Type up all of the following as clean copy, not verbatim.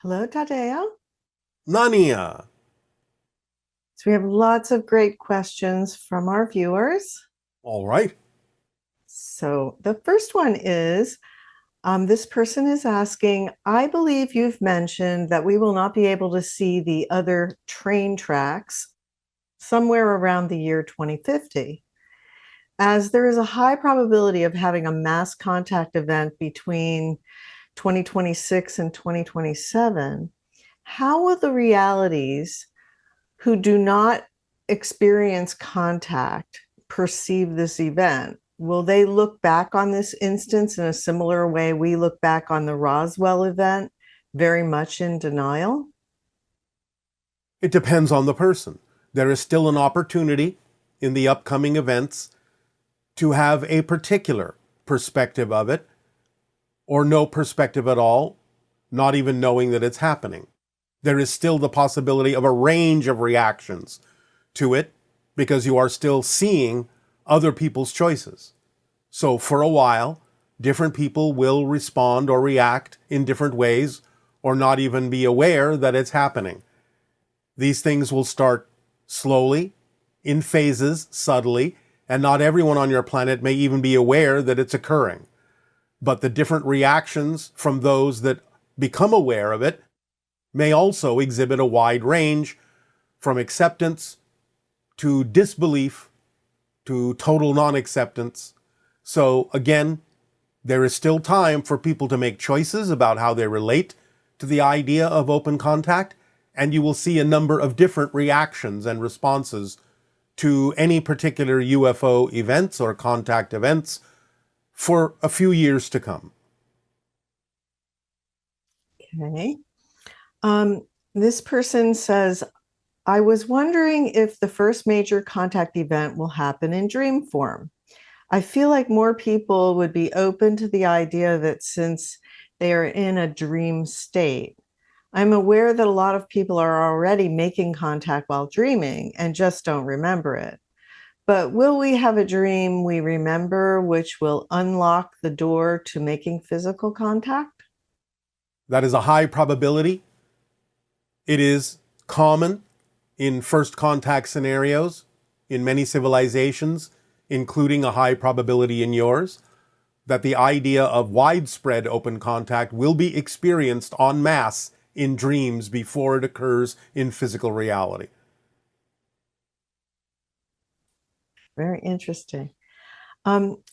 Hello, Tadeo. Nania. So we have lots of great questions from our viewers. All right. So the first one is, this person is asking, I believe you've mentioned that we will not be able to see the other train tracks somewhere around the year 2050. As there is a high probability of having a mass contact event between 2026 and 2027, how will the realities who do not experience contact perceive this event? Will they look back on this instance in a similar way we look back on the Roswell event, very much in denial? It depends on the person. There is still an opportunity in the upcoming events to have a particular perspective of it, or no perspective at all, not even knowing that it's happening. There is still the possibility of a range of reactions to it because you are still seeing other people's choices. So for a while, different people will respond or react in different ways or not even be aware that it's happening. These things will start slowly, in phases, subtly, and not everyone on your planet may even be aware that it's occurring. But the different reactions from those that become aware of it may also exhibit a wide range from acceptance to disbelief to total non-acceptance. So again, there is still time for people to make choices about how they relate to the idea of open contact, and you will see a number of different reactions and responses to any particular UFO events or contact events for a few years to come. Okay. This person says, I was wondering if the first major contact event will happen in dream form. I feel like more people would be open to the idea that since they are in a dream state. I'm aware that a lot of people are already making contact while dreaming and just don't remember it. But will we have a dream we remember which will unlock the door to making physical contact? That is a high probability. It is common in first contact scenarios in many civilizations, including a high probability in yours, that the idea of widespread open contact will be experienced en masse in dreams before it occurs in physical reality. Very interesting.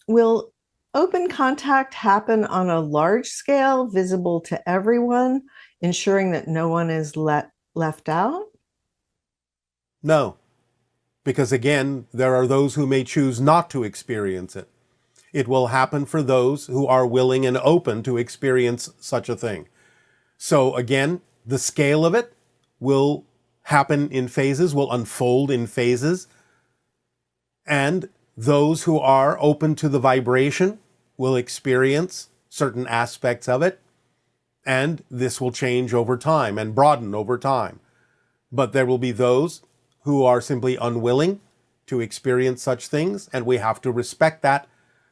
Will open contact happen on a large scale, visible to everyone, ensuring that no one is left out? No, because again, there are those who may choose not to experience it. It will happen for those who are willing and open to experience such a thing. So again, the scale of it will happen in phases, will unfold in phases, and those who are open to the vibration will experience certain aspects of it, and this will change over time and broaden over time. But there will be those who are simply unwilling to experience such things, and we have to respect that.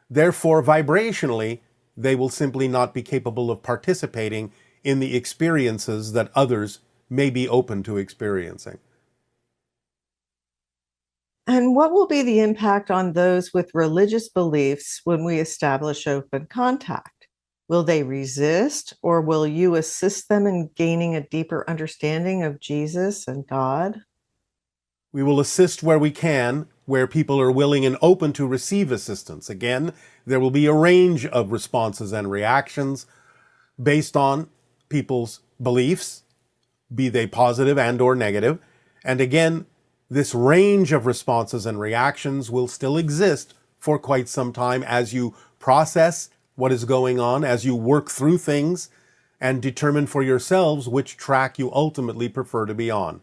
Therefore, vibrationally, they will simply not be capable of participating in the experiences that others may be open to experiencing. And what will be the impact on those with religious beliefs when we establish open contact? Will they resist, or will you assist them in gaining a deeper understanding of Jesus and God? We will assist where we can, where people are willing and open to receive assistance. Again, there will be a range of responses and reactions based on people's beliefs, be they positive and or negative. And again, this range of responses and reactions will still exist for quite some time as you process what is going on, as you work through things and determine for yourselves which track you ultimately prefer to be on.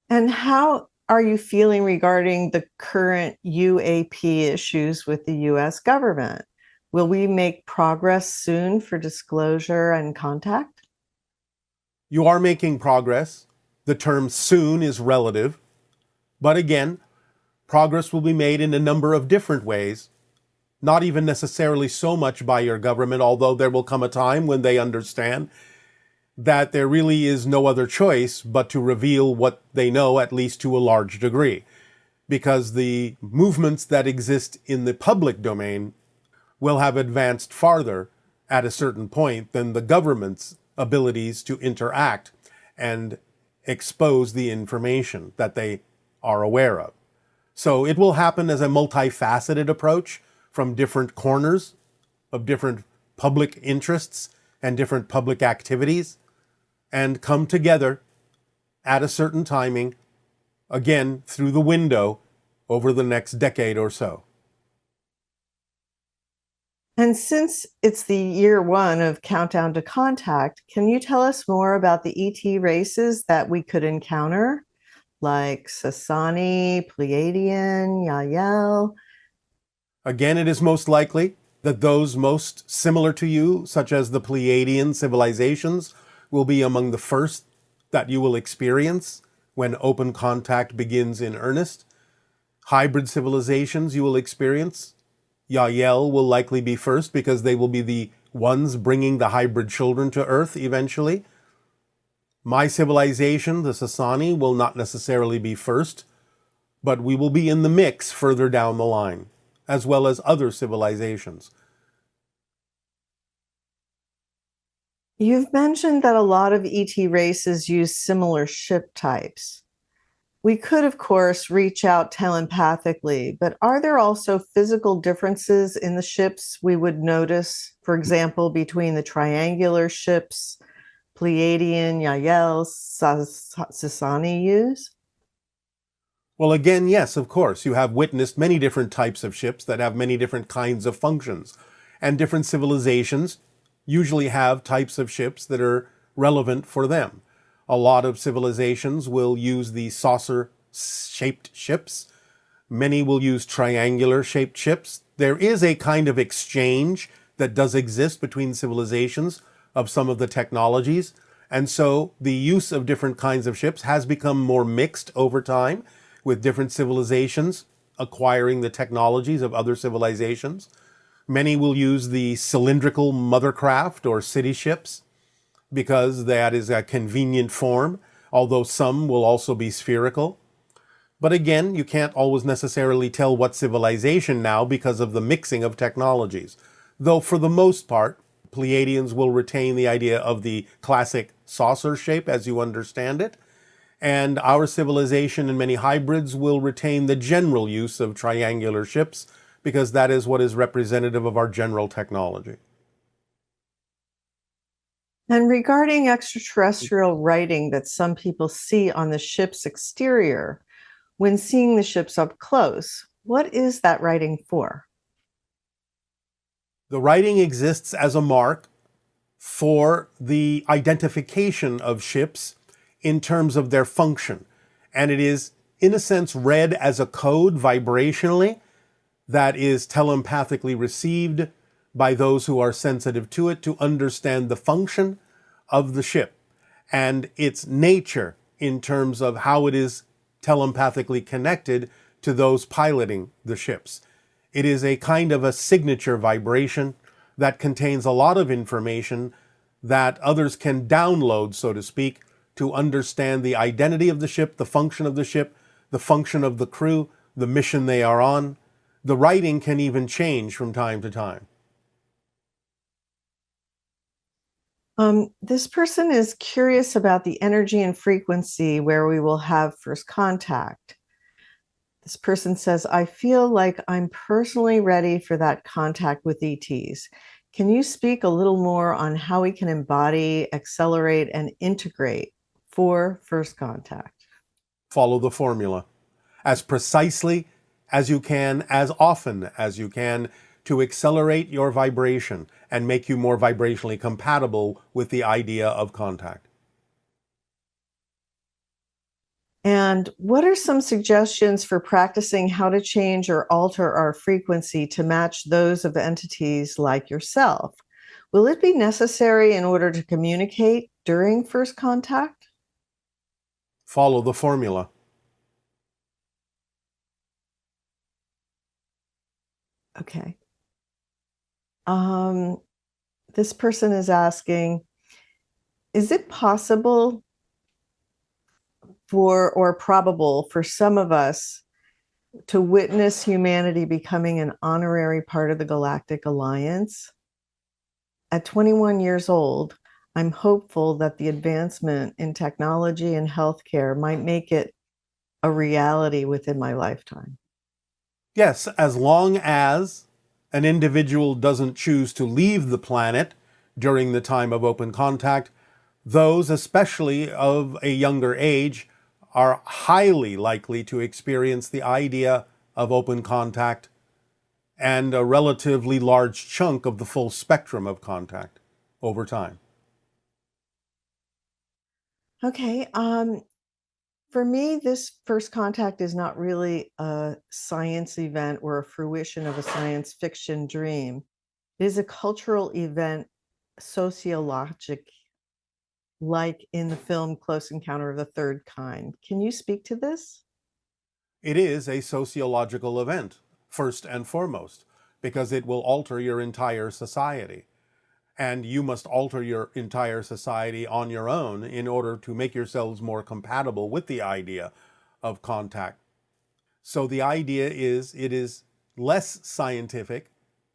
And how are you feeling regarding the current UAP issues with the US government? Will we make progress soon for disclosure and contact? You are making progress. The term soon is relative. But again, progress will be made in a number of different ways. Not even necessarily so much by your government, although there will come a time when they understand that there really is no other choice but to reveal what they know, at least to a large degree. Because the movements that exist in the public domain will have advanced farther at a certain point than the government's abilities to interact and expose the information that they are aware of. So it will happen as a multifaceted approach from different corners of different public interests and different public activities, and come together at a certain timing, again, through the window over the next decade or so. And since it's the year one of Countdown to Contact, can you tell us more about the ET races that we could encounter, like Sasani, Pleiadian, Yael? Again, it is most likely that those most similar to you, such as the Pleiadian civilizations, will be among the first that you will experience when open contact begins in earnest. Hybrid civilizations you will experience. Yael will likely be first because they will be the ones bringing the hybrid children to Earth eventually. My civilization, the Sasani, will not necessarily be first, but we will be in the mix further down the line, as well as other civilizations. You've mentioned that a lot of ET races use similar ship types. We could, of course, reach out telepathically, but are there also physical differences in the ships we would notice, for example, between the triangular ships Pleiadian, Yael, Sasani use? Well, again, yes, of course. You have witnessed many different types of ships that have many different kinds of functions. And different civilizations usually have types of ships that are relevant for them. A lot of civilizations will use the saucer-shaped ships. Many will use triangular-shaped ships. There is a kind of exchange that does exist between civilizations of some of the technologies. And so the use of different kinds of ships has become more mixed over time, with different civilizations acquiring the technologies of other civilizations. Many will use the cylindrical mothercraft or city ships because that is a convenient form, although some will also be spherical. But again, you can't always necessarily tell what civilization now because of the mixing of technologies. Though for the most part, Pleiadians will retain the idea of the classic saucer shape as you understand it, and our civilization and many hybrids will retain the general use of triangular ships because that is what is representative of our general technology. And regarding extraterrestrial writing that some people see on the ship's exterior, when seeing the ships up close, what is that writing for? The writing exists as a mark for the identification of ships in terms of their function. And it is, in a sense, read as a code vibrationally that is telepathically received by those who are sensitive to it to understand the function of the ship and its nature in terms of how it is telepathically connected to those piloting the ships. It is a kind of a signature vibration that contains a lot of information that others can download, so to speak, to understand the identity of the ship, the function of the ship, the function of the crew, the mission they are on. The writing can even change from time to time. This person is curious about the energy and frequency where we will have first contact. This person says, I feel like I'm personally ready for that contact with ETs. Can you speak a little more on how we can embody, accelerate, and integrate for first contact? Follow the formula as precisely as you can, as often as you can, to accelerate your vibration and make you more vibrationally compatible with the idea of contact. And what are some suggestions for practicing how to change or alter our frequency to match those of entities like yourself? Will it be necessary in order to communicate during first contact? Follow the formula. Okay. Um, this person is asking, is it possible for or probable for some of us to witness humanity becoming an honorary part of the Galactic Alliance? At 21 years old, I'm hopeful that the advancement in technology and healthcare might make it a reality within my lifetime. Yes, as long as an individual doesn't choose to leave the planet during the time of open contact, those, especially of a younger age, are highly likely to experience the idea of open contact and a relatively large chunk of the full spectrum of contact over time. Okay. For me, this first contact is not really a science event or a fruition of a science fiction dream. It is a cultural event, sociologic, like in the film Close Encounter of the Third Kind. Can you speak to this? It is a sociological event, first and foremost, because it will alter your entire society. And you must alter your entire society on your own in order to make yourselves more compatible with the idea of contact. So the idea is it is less scientific,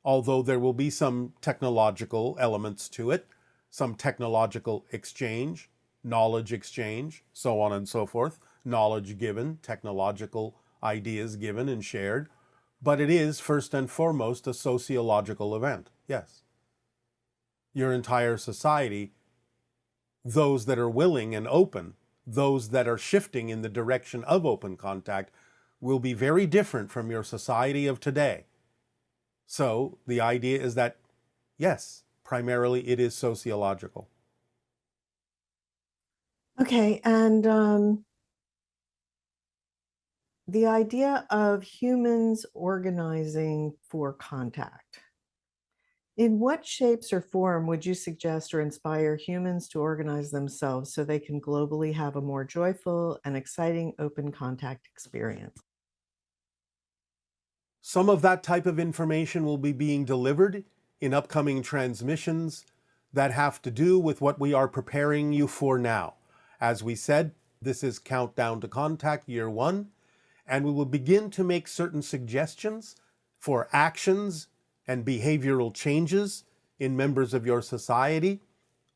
although there will be some technological elements to it, some technological exchange, knowledge exchange, so on and so forth, knowledge given, technological ideas given and shared. But it is first and foremost a sociological event, yes. Your entire society, those that are willing and open, those that are shifting in the direction of open contact, will be very different from your society of today. So the idea is that, yes, primarily it is sociological. Okay, and the idea of humans organizing for contact. In what shapes or form would you suggest or inspire humans to organize themselves so they can globally have a more joyful and exciting open contact experience? Some of that type of information will be being delivered in upcoming transmissions that have to do with what we are preparing you for now. As we said, this is Countdown to Contact Year 1, and we will begin to make certain suggestions for actions and behavioral changes in members of your society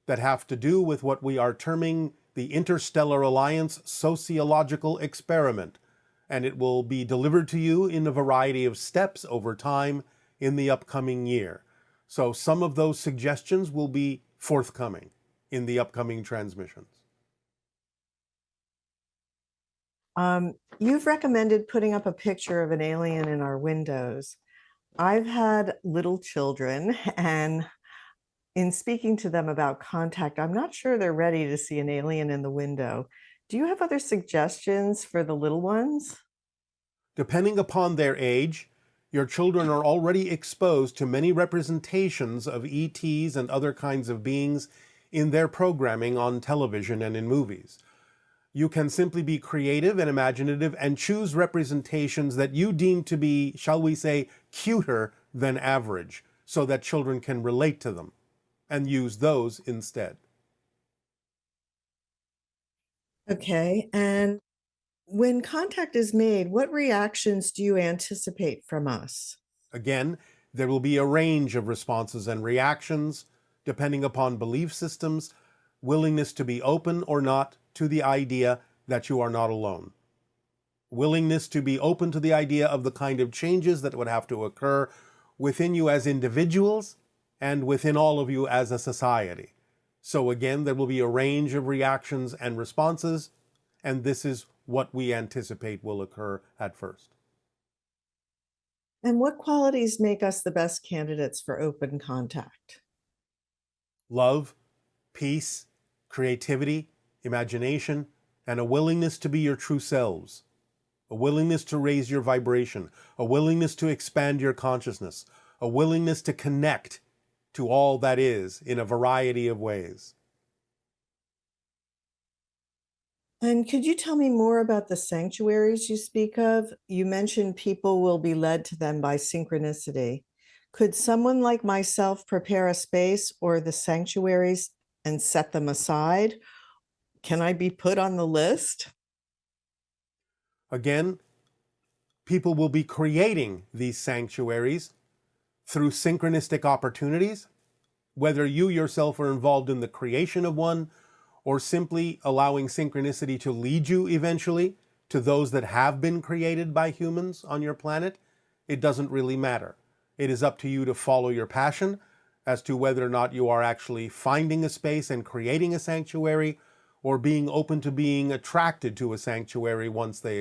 that have to do with what we are terming the Interstellar Alliance Sociological Experiment. And it will be delivered to you in a variety of steps over time in the upcoming year. So some of those suggestions will be forthcoming in the upcoming transmissions. You've recommended putting up a picture of an alien in our windows. I've had little children, and in speaking to them about contact, I'm not sure they're ready to see an alien in the window. Do you have other suggestions for the little ones? Depending upon their age, your children are already exposed to many representations of ETs and other kinds of beings in their programming on television and in movies. You can simply be creative and imaginative and choose representations that you deem to be, shall we say, cuter than average, so that children can relate to them, and use those instead. Okay. And when contact is made, what reactions do you anticipate from us? Again, there will be a range of responses and reactions depending upon belief systems, willingness to be open or not to the idea that you are not alone, willingness to be open to the idea of the kind of changes that would have to occur within you as individuals and within all of you as a society. So again, there will be a range of reactions and responses, and this is what we anticipate will occur at first. And what qualities make us the best candidates for open contact? Love, peace, creativity, imagination, and a willingness to be your true selves, a willingness to raise your vibration, a willingness to expand your consciousness, a willingness to connect to all that is in a variety of ways. And could you tell me more about the sanctuaries you speak of? You mentioned people will be led to them by synchronicity. Could someone like myself prepare a space or the sanctuaries and set them aside? Can I be put on the list? Again, people will be creating these sanctuaries through synchronistic opportunities, whether you yourself are involved in the creation of one or simply allowing synchronicity to lead you eventually to those that have been created by humans on your planet. It doesn't really matter. It is up to you to follow your passion as to whether or not you are actually finding a space and creating a sanctuary or being open to being attracted to a sanctuary once they